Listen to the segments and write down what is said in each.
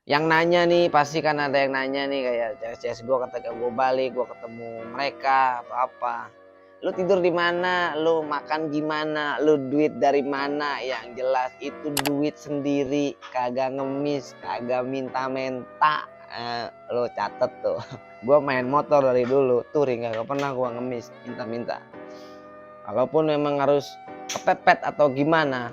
Yang nanya nih, pasti kan ada yang nanya nih kayak CS gue, ketika gue balik, gue ketemu mereka atau apa. Lu tidur di mana? Lu makan gimana? Lu duit dari mana? Yang jelas itu duit sendiri, kagak ngemis, kagak minta-minta. Lu catet tuh. Gue main motor dari dulu, touring kagak pernah gue ngemis, minta-minta. Kalaupun memang harus kepepet atau gimana,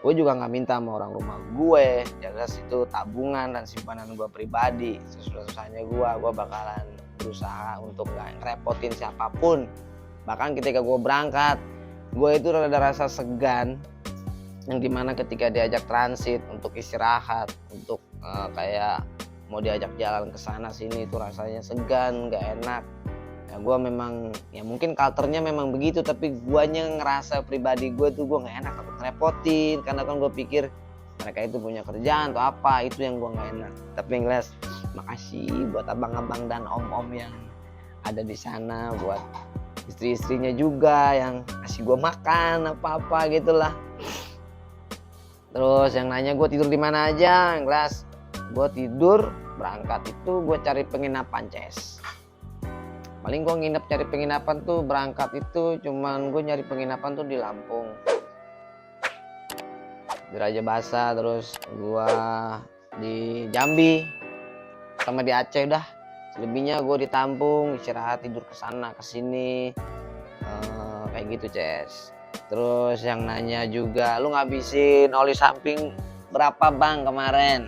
gue juga nggak minta sama orang rumah gue. Jelas itu tabungan dan simpanan gue pribadi. Sesusah-susahnya gue bakalan berusaha untuk nggak ngerepotin siapapun. Bahkan ketika gue berangkat, gue itu ada rasa segan, yang dimana ketika diajak transit untuk istirahat, untuk kayak mau diajak jalan ke sana sini, itu rasanya segan, nggak enak. Ya gue memang, ya mungkin culture-nya memang begitu, tapi guanya ngerasa pribadi gue tuh gue nggak enak, takut ngerepotin, karena kan gue pikir mereka itu punya kerjaan atau apa, itu yang gue nggak enak. Tapi yang jelas makasih buat abang-abang dan om-om yang ada di sana, buat istri-istrinya juga yang kasih gue makan apa-apa gitulah. Terus yang nanya gue tidur di mana aja, yang jelas gue tidur berangkat itu gue cari penginapan Ces. Paling gue nginep cari penginapan tuh berangkat itu cuman gue nyari penginapan tuh di Lampung, di Raja Basa, terus gue di Jambi sama di Aceh udah. Selebihnya gue ditampung, istirahat, tidur kesana kesini, kayak gitu Ces. Terus yang nanya juga, lu ngabisin oli samping berapa bang kemarin?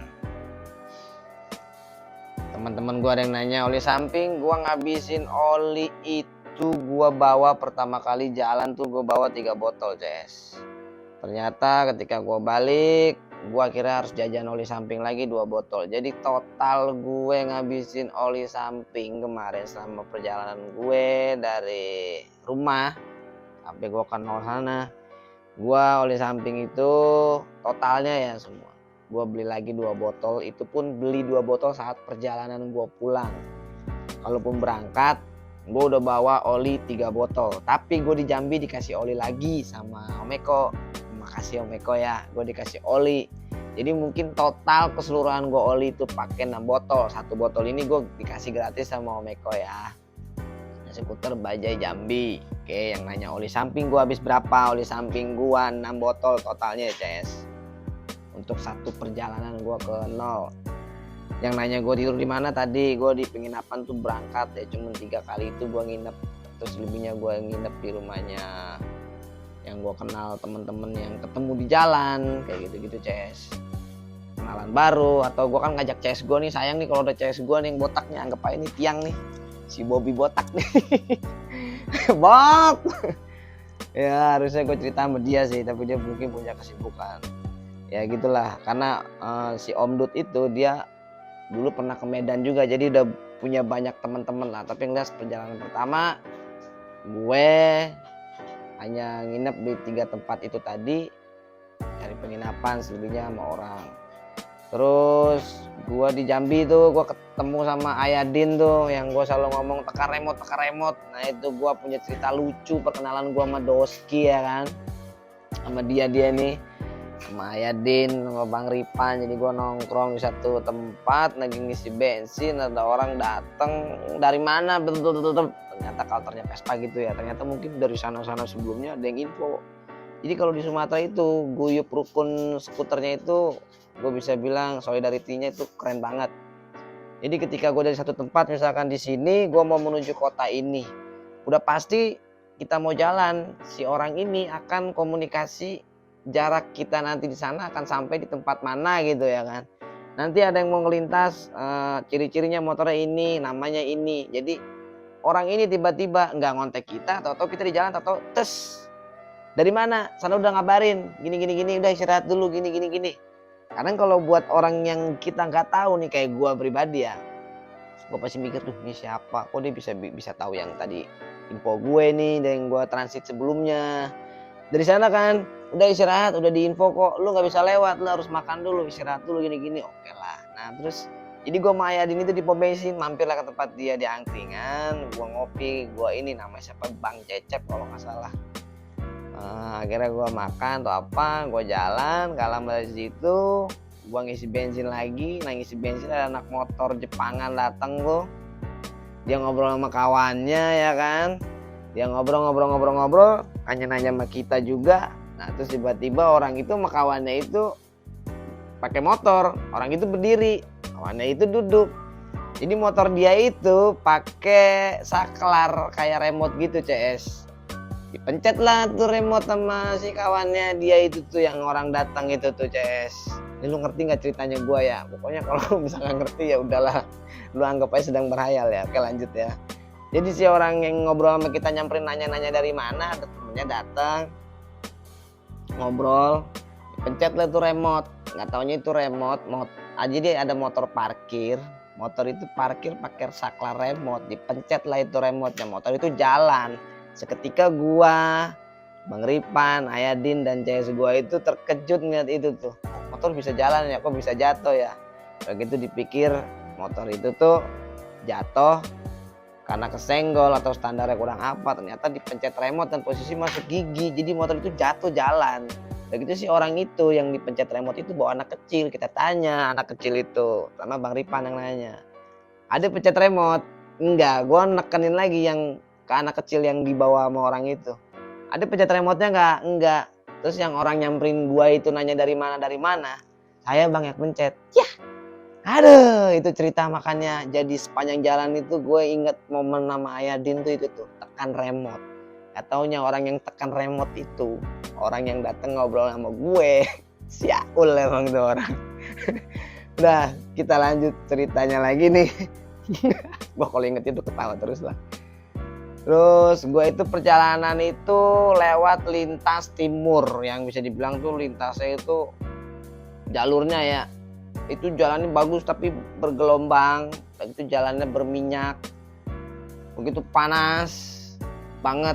Teman-teman gue ada yang nanya oli samping, gue ngabisin oli itu gue bawa pertama kali jalan tuh gue bawa 3 botol Ces. Ternyata ketika gue balik, gue akhirnya harus jajan oli samping lagi 2 botol. Jadi total gue ngabisin oli samping kemarin selama perjalanan gue dari rumah sampai gue ke nol sana, gue oli samping itu totalnya ya semua gue beli lagi 2 botol. Itu pun beli 2 botol saat perjalanan gue pulang. Kalaupun berangkat gue udah bawa oli 3 botol, tapi gue di Jambi dikasih oli lagi sama Om Eko. Makasih Om Eko ya, gue dikasih oli. Jadi mungkin total keseluruhan gue oli itu pakai 6 botol. 1 botol ini gue dikasih gratis sama Om Eko ya. Skuter Bajaj Jambi. Oke, yang nanya oli samping gue habis berapa? Oli samping gue 6 botol totalnya ya Ces, untuk satu perjalanan gue ke nol. Yang nanya gue tidur di mana tadi, gue di penginapan tuh berangkat ya cuma 3 kali itu gue nginep. Terus lebihnya gue nginep di rumahnya yang gue kenal, temen-temen yang ketemu di jalan kayak gitu-gitu Ces. Kenalan baru, atau gue kan ngajak CS gue nih, sayang nih kalau ada CS gue nih yang botaknya, anggap aja ini tiang nih, si Bobby botak nih. Bob. Ya harusnya gue cerita sama dia sih, tapi dia mungkin punya kesibukan. Ya gitulah, karena si Om Dut itu dia dulu pernah ke Medan juga, jadi udah punya banyak teman-teman lah. Tapi ngeliat perjalanan pertama gue hanya nginep di 3 tempat itu tadi, cari penginapan, selebihnya sama orang. Terus gue di Jambi tuh gue ketemu sama Ayadin tuh, yang gue selalu ngomong tekan remote. Nah itu gue punya cerita lucu perkenalan gue sama Doski ya kan, sama dia nih, sama Ayadin, sama Bang Ripan. Jadi gue nongkrong di satu tempat lagi ngisi bensin, ada orang datang dari mana, betul. Ternyata kalternya Vespa gitu ya. Ternyata mungkin dari sana-sana sebelumnya ada yang info. Jadi kalau di Sumatera itu guyup rukun skuternya itu, gue bisa bilang solidarity-nya itu keren banget. Jadi ketika gue dari satu tempat, misalkan di sini gue mau menuju kota ini, udah pasti kita mau jalan, si orang ini akan komunikasi jarak kita nanti di sana akan sampai di tempat mana gitu ya kan. Nanti ada yang mau ngelintas, ciri-cirinya motornya ini, namanya ini. Jadi orang ini tiba-tiba nggak ngontek kita, atau kita di jalan, atau tes dari mana, sana udah ngabarin gini, udah istirahat dulu gini. Karena kalau buat orang yang kita nggak tahu nih, kayak gue pribadi ya, gue pasti mikir tuh, ini siapa, kok dia bisa tahu yang tadi info gue nih dan yang gue transit sebelumnya. Dari sana kan udah istirahat, udah diinfo kok lu nggak bisa lewat, lu harus makan dulu, istirahat dulu gini. Oke lah. Nah terus jadi gue sama Ayadin itu di pom bensin, mampirlah ke tempat dia di angkringan, gue ngopi, gue ini namanya siapa, Bang Cecep kalau nggak salah. Akhirnya gue makan atau apa, gue jalan, gak lama dari situ gua ngisi bensin lagi, ngisi bensin ada anak motor Jepangan datang tuh. Dia ngobrol sama kawannya ya kan. Dia ngobrol, nanya sama kita juga. Nah terus tiba-tiba orang itu sama kawannya itu pakai motor, orang itu berdiri, kawannya itu duduk. Jadi motor dia itu pakai saklar kayak remote gitu CS. Dipencet lah tuh remote sama si kawannya dia itu tuh yang orang datang itu tuh CS. Ini lu ngerti nggak ceritanya gua ya? Pokoknya kalau misalkan ngerti ya udahlah, lu anggap aja sedang berhayal ya. Oke lanjut ya. Jadi si orang yang ngobrol sama kita nyamperin nanya-nanya dari mana, ada temennya datang ngobrol, pencet lah tuh remote. Nggak taunya itu remote, jadi ada motor parkir. Motor itu parkir pakai saklar remote, dipencet lah itu remote-nya, motor itu jalan. Seketika gua, Bang Ripan, Ayadin dan CS gua itu terkejut ngeliat itu tuh. Motor bisa jalan ya, kok bisa jatuh ya? Begitu dipikir motor itu tuh jatuh karena kesenggol atau standarnya kurang apa, ternyata dipencet remote dan posisi masuk gigi, jadi motor itu jatuh jalan. Begitu sih orang itu yang dipencet remote itu bawa anak kecil, kita tanya anak kecil itu, karena Bang Ripan yang nanya, ada pencet remote? Enggak, gua nekenin lagi yang ke anak kecil yang dibawa sama orang itu, ada pencet remote-nya enggak. Terus yang orang nyamperin gua itu nanya dari mana, saya Bang yang pencet. Yah, aduh itu cerita. Makanya jadi sepanjang jalan itu gue inget momen nama Ayadin tuh itu tuh, tekan remote. Gak taunya orang yang tekan remote itu orang yang datang ngobrol sama gue. Siaul emang tuh orang. Udah kita lanjut ceritanya lagi nih. Gue kalau inget itu ketawa terus lah. Terus gue itu perjalanan itu lewat lintas timur, yang bisa dibilang tuh lintasnya itu jalurnya ya, itu jalannya bagus tapi bergelombang, itu jalannya berminyak, begitu panas banget.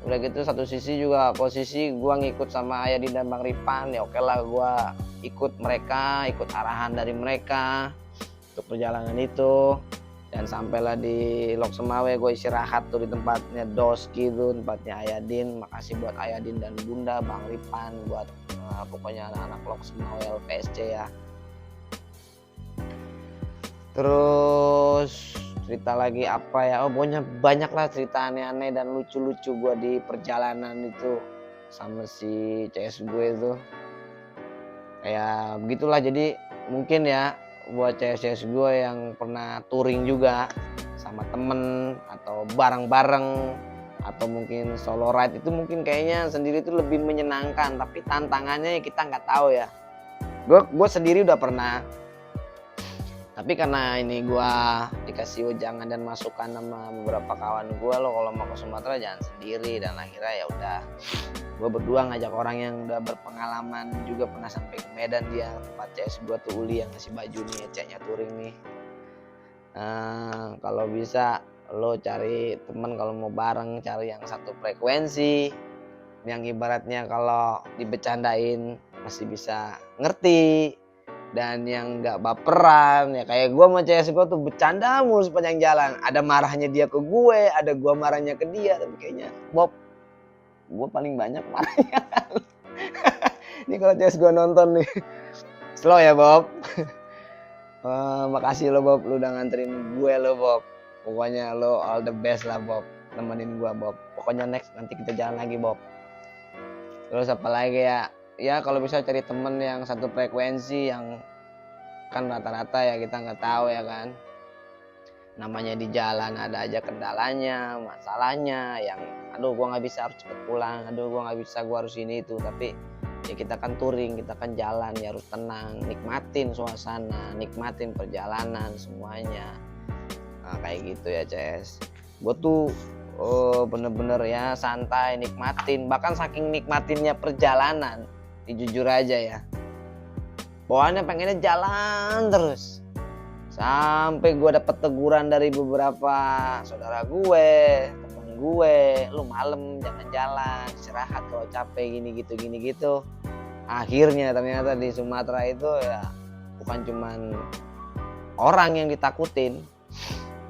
Udah gitu satu sisi juga posisi gue ngikut sama Ayadin dan Bang Ripan, ya oke lah gue ikut mereka, ikut arahan dari mereka untuk perjalanan itu. Dan sampailah di Lok Semawe, gue istirahat tuh di tempatnya Dos gitu, tempatnya Ayadin. Makasih buat Ayadin dan Bunda, Bang Ripan, buat pokoknya anak-anak Lok Semawe PSC ya. Terus cerita lagi apa ya, pokoknya banyak lah cerita aneh-aneh dan lucu-lucu gue di perjalanan itu sama si CS gue itu. Kayak begitulah, jadi mungkin ya buat CS gue yang pernah touring juga sama temen atau bareng-bareng atau mungkin solo ride, itu mungkin kayaknya sendiri itu lebih menyenangkan, tapi tantangannya kita nggak tahu ya. Gue sendiri udah pernah, tapi karena ini gue dikasih ujangan dan masukan sama beberapa kawan gue, lo kalau mau ke Sumatera jangan sendiri, dan akhirnya ya udah gue berdua ngajak orang yang udah berpengalaman juga pernah sampai ke Medan, dia tempat CS gue tuh Uli yang ngasih baju nih, ceknya touring nih. Kalau bisa lo cari temen, kalau mau bareng cari yang satu frekuensi, yang ibaratnya kalau dibecandain masih bisa ngerti, dan yang nggak baperan ya. Kayak gue sama CS gue tuh bercanda mulu sepanjang jalan, ada marahnya dia ke gue, ada gue marahnya ke dia, tapi kayaknya Bob gue paling banyak marahnya. Ini kalau CS gue nonton nih, slow ya Bob. Makasih lo Bob, lu udah nganterin gue lo Bob. Pokoknya lo all the best lah Bob, nemenin gue Bob. Pokoknya next nanti kita jalan lagi Bob. Terus apa lagi ya? Ya kalau bisa cari temen yang satu frekuensi, yang kan rata-rata ya kita nggak tahu ya kan. Namanya di jalan ada aja kendalanya, masalahnya, yang aduh gua nggak bisa, harus cepet pulang, aduh gua nggak bisa, gua harus ini itu. Tapi ya kita kan touring, kita kan jalan ya harus tenang, nikmatin suasana, nikmatin perjalanan semuanya. Nah kayak gitu ya CS. Gue tuh bener-bener ya santai, nikmatin, bahkan saking nikmatinnya perjalanan, jujur aja ya, bawaannya pengennya jalan terus. Sampai gue dapet teguran dari beberapa saudara gue, temen gue, lu malam jangan jalan, istirahat kalau capek gini gitu. Akhirnya ternyata di Sumatera itu ya bukan cuman orang yang ditakutin.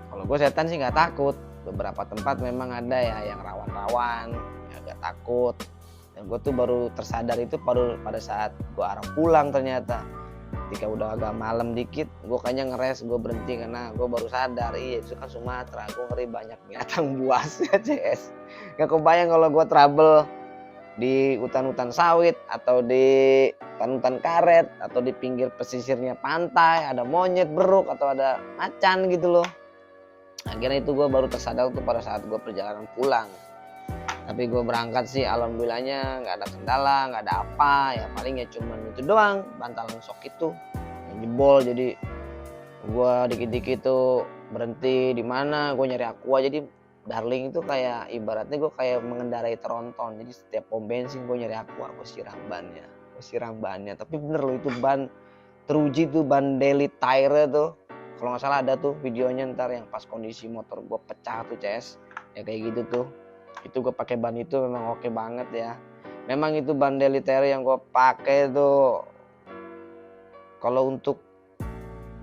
Kalau gue setan sih nggak takut. Beberapa tempat memang ada ya yang rawan-rawan, ya agak takut. Dan gue tuh baru tersadar itu pada saat gue arah pulang ternyata. ketika udah agak malam dikit gue kayaknya ngeres, gue berhenti karena gue baru sadar iya itu kan Sumatera, gue ngeri banyak binatang buas ya CS. Gak kebayang kalau gue trouble di hutan-hutan sawit atau di hutan-hutan karet atau di pinggir pesisirnya pantai ada monyet beruk atau ada macan gitu loh. Akhirnya itu gue baru tersadar tuh pada saat gue perjalanan pulang. Tapi gue berangkat sih alhamdulillahnya nggak ada kendala, nggak ada apa, ya paling ya cuman itu doang, bantalan sok itu yang jebol. Jadi gue dikit-dikit tuh berhenti di mana, gue nyari aqua. Jadi Darling itu kayak ibaratnya gue kayak mengendarai tronton. Jadi setiap pom bensin gue nyari aqua, gue siram bannya. Tapi bener loh itu ban teruji tuh, ban daily tire tuh. Kalau nggak salah ada tuh videonya ntar yang pas kondisi motor gue pecah tuh CS, ya kayak gitu tuh. Itu gue pakai ban itu memang oke banget ya. Memang itu ban daily tire yang gue pakai tuh kalau untuk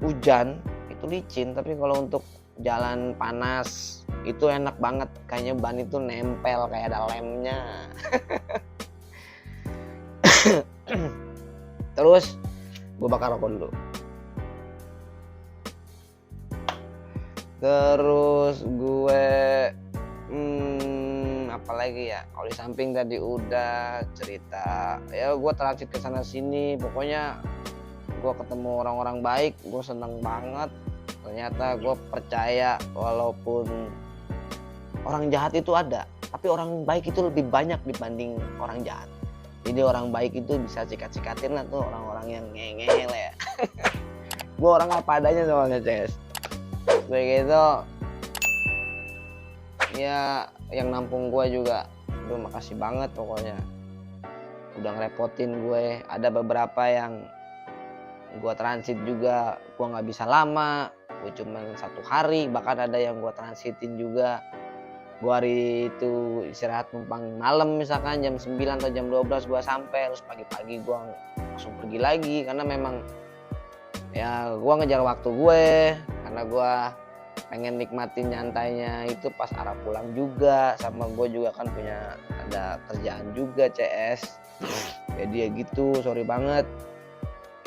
hujan itu licin, tapi kalau untuk jalan panas itu enak banget, kayaknya ban itu nempel kayak ada lemnya. Terus gue bakar rokok dulu. Terus gue apalagi ya, kalau di samping tadi udah cerita ya gue transit ke sana sini, pokoknya gue ketemu orang-orang baik, gue seneng banget. Ternyata gue percaya walaupun orang jahat itu ada, tapi orang baik itu lebih banyak dibanding orang jahat. Jadi orang baik itu bisa sikat-sikatin lah tuh orang-orang yang ngeyel ya. Gue orang apa adanya soalnya CS. Kayak gitu. Ya yang nampung gue juga, gue makasih banget pokoknya. Udah ngerepotin gue. Ada beberapa yang gue transit juga, gue nggak bisa lama. Gue cuma 1 hari, bahkan ada yang gue transitin juga. Gue hari itu istirahat numpang malam misalkan jam 9 atau jam 12 gue sampai, terus pagi-pagi gue langsung pergi lagi karena memang ya gue ngejar waktu gue, karena gue pengen nikmatin nyantainya itu pas arah pulang juga. Sama gue juga kan punya ada kerjaan juga CS, jadi ya gitu, sorry banget.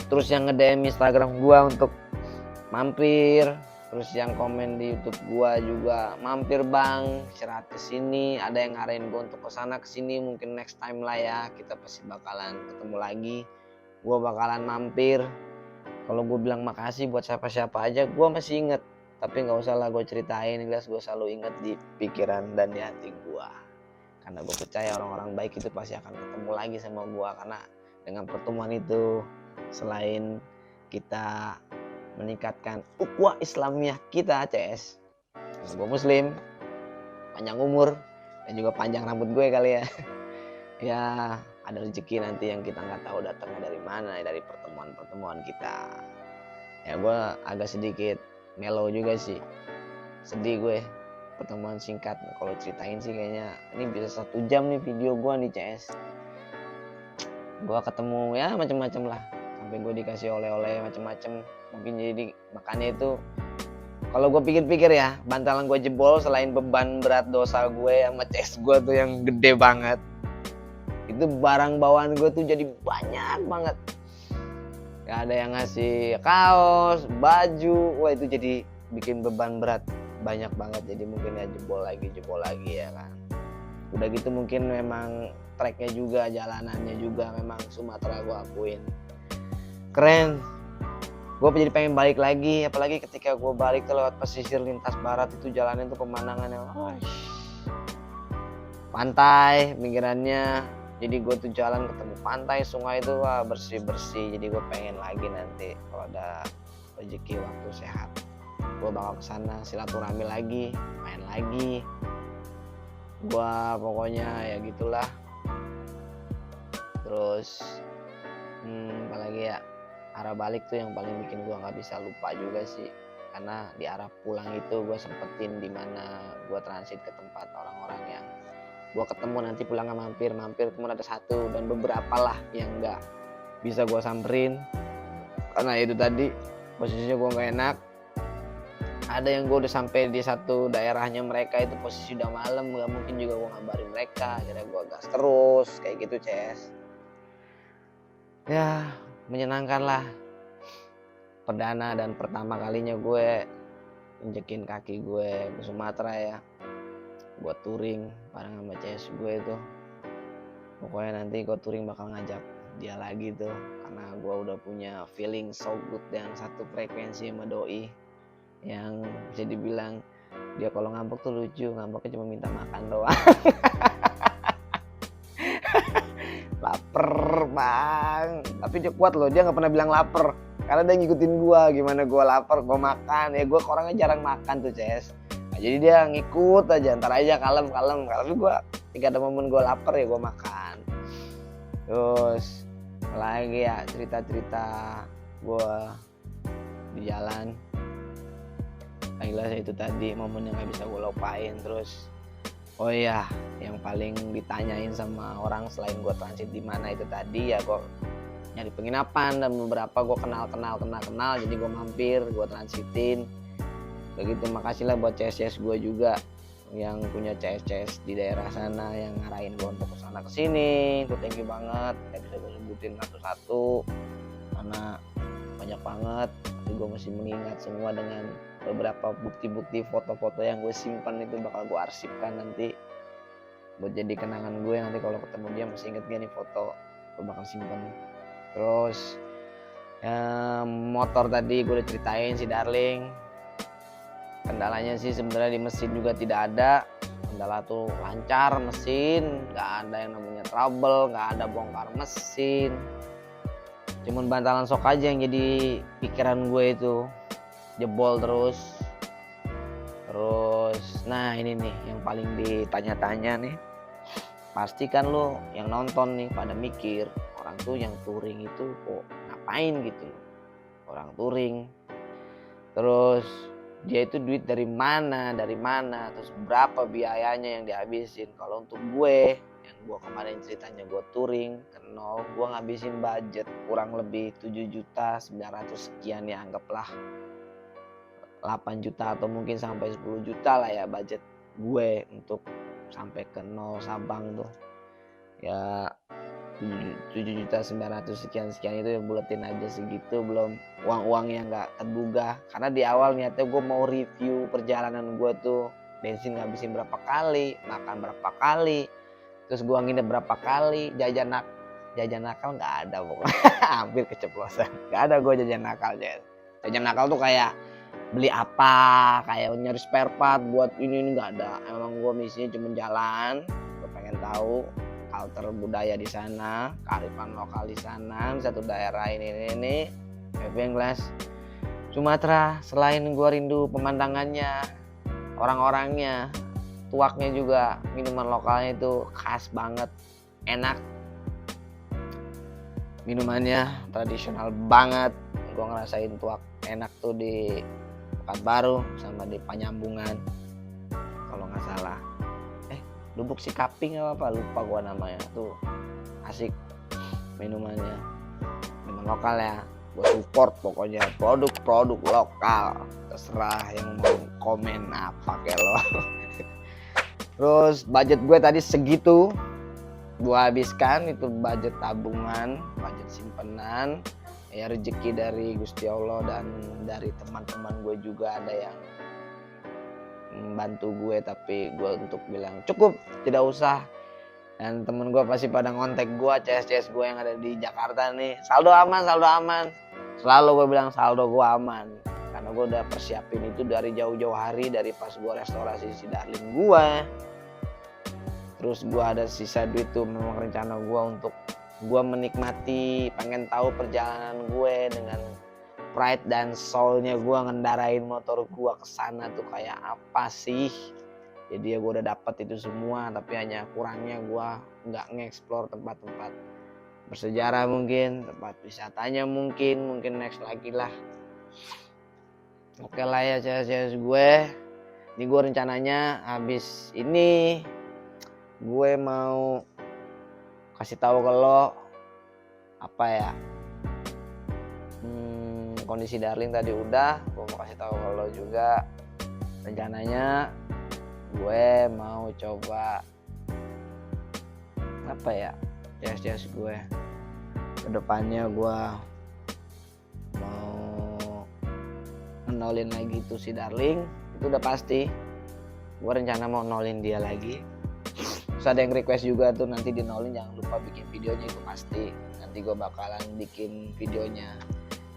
Terus yang nge-DM Instagram gue untuk mampir, terus yang komen di YouTube gua juga mampir bang, istirahat kesini. Ada yang ngarahin gua untuk kesana kesini, mungkin next time lah ya, kita pasti bakalan ketemu lagi. Gua bakalan mampir. Kalau gua bilang makasih buat siapa-siapa aja, gua masih inget. Tapi nggak usah lah gua ceritain, jelas gua selalu inget di pikiran dan di hati gua. Karena gua percaya orang-orang baik itu pasti akan ketemu lagi sama gua, karena dengan pertemuan itu selain kita meningkatkan ukhuwah Islamiyah kita CS, gue muslim, panjang umur dan juga panjang rambut gue kali ya. Ya ada rezeki nanti yang kita nggak tahu datangnya dari mana, dari pertemuan kita. Ya gue agak sedikit mellow juga sih, sedih gue. Pertemuan singkat, kalau ceritain sih kayaknya ini bisa 1 jam nih video gue nih CS. Gue ketemu ya macam-macam lah, sampai gue dikasih oleh-oleh macam-macam. Mungkin jadi makanya itu kalau gue pikir-pikir ya, bantalan gue jebol selain beban berat dosa gue sama CS gue tuh yang gede banget, itu barang bawaan gue tuh jadi banyak banget. Ya ada yang ngasih kaos, baju, wah itu jadi bikin beban berat banyak banget. Jadi mungkin ya jebol lagi ya kan. Udah gitu mungkin memang treknya juga, jalanannya juga memang Sumatera gue akuin keren. Gue jadi pengen balik lagi, apalagi ketika gue balik tuh lewat pesisir lintas barat itu jalannya tuh pemandangannya pantai pinggirannya. Jadi gue tuh jalan ketemu pantai, sungai itu wah bersih-bersih. Jadi gue pengen lagi nanti kalau ada rezeki waktu sehat, gue bakal kesana silaturahmi lagi, main lagi. Gue pokoknya ya gitulah. Terus apalagi ya, arah balik tuh yang paling bikin gue nggak bisa lupa juga sih, karena di arah pulang itu gue sempetin dimana gue transit ke tempat orang-orang yang gue ketemu nanti pulangnya mampir cuma ada 1 dan beberapa lah yang nggak bisa gue samperin karena itu tadi posisinya gue nggak enak. Ada yang gue udah sampai di satu daerahnya mereka itu posisi udah malam, nggak mungkin juga gue ngabarin mereka, akhirnya gue gas terus kayak gitu CS. Ya menyenangkan lah. perdana dan pertama kalinya gue injekin kaki gue ke Sumatera ya, buat touring bareng sama CS gue itu. Pokoknya nanti gue touring bakal ngajak dia lagi tuh, karena gue udah punya feeling so good yang satu frekuensi sama doi, yang bisa dibilang dia kalau ngambek tuh lucu, ngambeknya cuma minta makan doang. Laper bang, tapi dia kuat loh, dia nggak pernah bilang lapar karena dia ngikutin gue, gimana gue lapar gue makan ya. Gue orangnya jarang makan tuh CS, nah, jadi dia ngikut aja, ntar aja kalem. Tapi gue ketika ada momen gue lapar ya gue makan. Terus lagi ya cerita gue di jalan, yang jelas itu tadi momen yang gak bisa gue lupain. Terus oh iya, yang paling ditanyain sama orang selain gue transit di mana itu tadi ya, gue nyari penginapan dan beberapa gue kenal, jadi gue mampir, gue transitin. Begitu, makasih lah buat CS gue juga yang punya CS di daerah sana yang ngarahin gue untuk kesana kesini. Itu thank you banget, gak bisa gue sebutin satu-satu karena banyak banget, tapi gue masih mengingat semua dengan beberapa bukti-bukti foto-foto yang gue simpan. Itu bakal gue arsipkan nanti buat jadi kenangan gue. Nanti kalau ketemu dia masih inget gak nih foto, gue bakal simpan. Terus motor tadi gue udah ceritain si Darling. Kendalanya sih sebenarnya di mesin juga tidak ada kendala, tuh lancar mesin, nggak ada yang namanya trouble, nggak ada bongkar mesin. Cuman bantalan sok aja yang jadi pikiran gue itu jebol terus. Nah ini nih yang paling ditanya-tanya nih, pasti kan lo yang nonton nih pada mikir, orang tuh yang touring itu kok ngapain gitu loh, orang touring terus dia itu duit dari mana, terus berapa biayanya yang dihabisin. Kalau untuk gue yang gue kemarin ceritanya gue touring ke nol, gue ngabisin budget kurang lebih 7.900.000 sekian ya, anggaplah 8 juta atau mungkin sampai 10 juta lah ya budget gue untuk sampai ke nol Sabang tuh ya. 7.900.000 sekian itu ya, buletin aja segitu, belum uang-uang yang gak terduga. Karena di awal niatnya gue mau review perjalanan gue tuh, bensin ngabisin berapa kali, makan berapa kali, terus gue nginep berapa kali, jajan nakal gak ada pokoknya. Hampir keceplosan, gak ada gue jajan nakal. Jajan nakal tuh kayak beli apa, kayak nyari spare part buat ini gak ada. Emang gue misinya cuma jalan, gue pengen tahu alter budaya di sana, kearifan lokal di sana, satu daerah ini yang jelas Sumatera. Selain gua rindu pemandangannya, orang-orangnya, tuaknya juga, minuman lokalnya itu khas banget, enak, minumannya tradisional banget. Gua ngerasain tuak enak tuh di Pekanbaru sama di Panyambungan kalau nggak salah. Lubuk Sikaping apa lupa gua namanya, tuh asik minumannya, minuman lokal ya. Gua support pokoknya produk lokal, terserah yang mau komen apa kayak lo. Terus budget gue tadi segitu gua habiskan, itu budget tabungan, budget simpenan ya, rezeki dari Gusti Allah dan dari teman-teman gue juga ada yang membantu gue, tapi gue untuk bilang cukup, tidak usah. Dan temen gue pasti pada ngontek gue, CS gue yang ada di Jakarta nih, saldo aman. Selalu gue bilang saldo gue aman, karena gue udah persiapin itu dari jauh-jauh hari, dari pas gue restorasi si Darling gue. Terus gue ada sisa duit tuh, memang rencana gue untuk gue menikmati, pengen tahu perjalanan gue dengan pride dan soulnya gue ngendarain motor gue kesana tuh kayak apa sih. Jadi ya gue udah dapet itu semua, tapi hanya kurangnya gue nggak nge-explore tempat-tempat bersejarah, mungkin tempat wisatanya mungkin next lagi lah. Oke lah ya CS gue. Ini gue rencananya habis ini gue mau kasih tahu ke lo apa ya, kondisi Darling tadi udah, gue mau kasih tahu ke lo juga. Rencananya gue mau coba apa ya, CS gue kedepannya gue mau nolin lagi tuh si Darling, itu udah pasti. Gue rencana mau nolin dia lagi. Terus ada yang request juga tuh nanti di nolin jangan lupa bikin videonya, itu pasti. Nanti gue bakalan bikin videonya.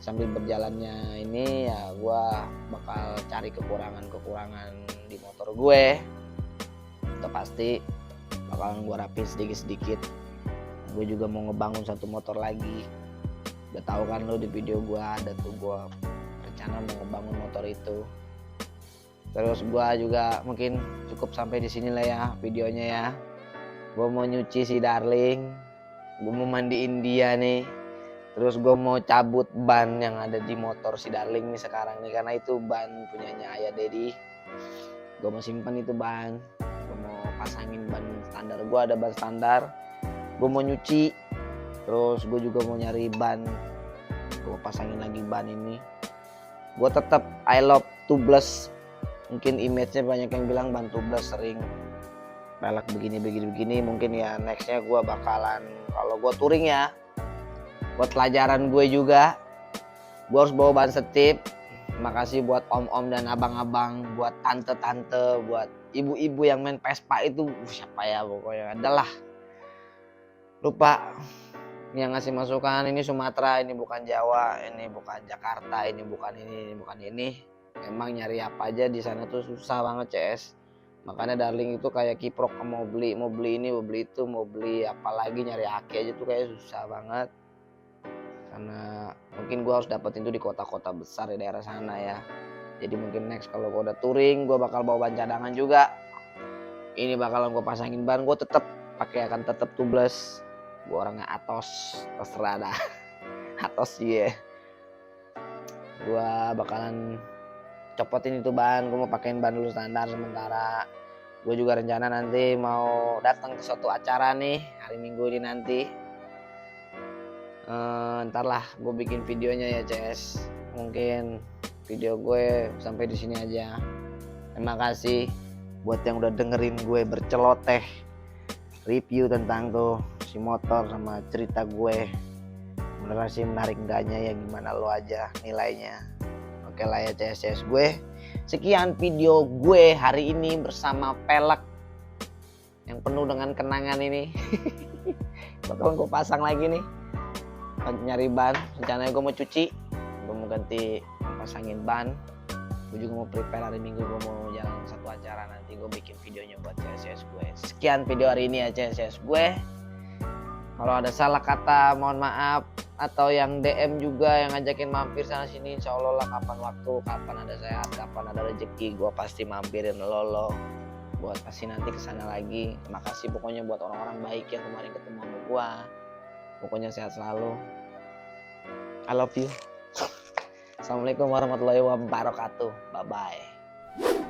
Sambil berjalannya ini ya gue bakal cari kekurangan di motor gue. Itu pasti bakalan gue rapiin sedikit-sedikit. Gue juga mau ngebangun satu motor lagi. Udah tahu kan lo di video gue ada tuh gue rencana mau ngebangun motor itu. Terus gue juga mungkin cukup sampai di sini lah ya videonya ya. Gue mau nyuci si Darling, gue mau mandiin dia nih. Terus gue mau cabut ban yang ada di motor si Darling nih sekarang nih, karena itu ban punyanya ayah Dedi. Gue mau simpen itu ban, gue mau pasangin ban standar. Gue ada ban standar, gue mau nyuci. Terus gue juga mau nyari ban, gue pasangin lagi ban ini. Gue tetap I love tubeless. Mungkin image-nya banyak yang bilang ban tubeless sering pelek begini. Mungkin ya nextnya gue bakalan, kalau gue touring ya, buat pelajaran gue juga, gue harus bawa ban setip. Makasih buat om-om dan abang-abang, buat tante-tante, buat ibu-ibu yang main Vespa itu siapa ya, pokoknya adalah lupa yang ngasih masukan. Ini Sumatera, ini bukan Jawa, ini bukan Jakarta, ini bukan ini. Emang nyari apa aja di sana tuh susah banget CS. Makanya Darling itu kayak kiprok, mau beli ini, mau beli itu, mau beli apalagi nyari aki aja tuh kayak susah banget. Karena mungkin gue harus dapetin itu di kota-kota besar di daerah sana ya. Jadi mungkin next kalau gue udah touring, gue bakal bawa ban cadangan juga. Ini bakalan gue pasangin ban, gue akan tetap tubeless. Gue orangnya atos, terserah dah. Atos ya. Gue bakalan copotin itu ban, gue mau pakein ban dulu standar sementara. Gue juga rencana nanti mau datang ke suatu acara nih hari Minggu ini nanti. Ntar lah gue bikin videonya ya CS. Mungkin video gue sampai di sini aja. Terima kasih buat yang udah dengerin gue berceloteh review tentang tuh si motor sama cerita gue. Beneran sih menarik enggaknya ya, gimana lo aja nilainya. Oke lah ya CS gue. Sekian video gue hari ini bersama pelek yang penuh dengan kenangan ini. Bakalan gue pasang lagi nih. Nyari ban, rencananya gue mau cuci, gue mau ganti pasangin ban. Gue juga mau prepare hari Minggu, gue mau jalan satu acara, nanti gue bikin videonya buat CS gue. Sekian video hari ini ya CS gue. Kalau ada salah kata mohon maaf, atau yang DM juga yang ngajakin mampir sana sini, insya Allah lah kapan waktu, kapan ada sehat, kapan ada rezeki, gue pasti mampirin lo buat pasti nanti kesana lagi. Terima kasih pokoknya buat orang-orang baik yang kemarin ketemu sama gue. Pokoknya sehat selalu. I love you. Assalamualaikum warahmatullahi wabarakatuh. Bye bye.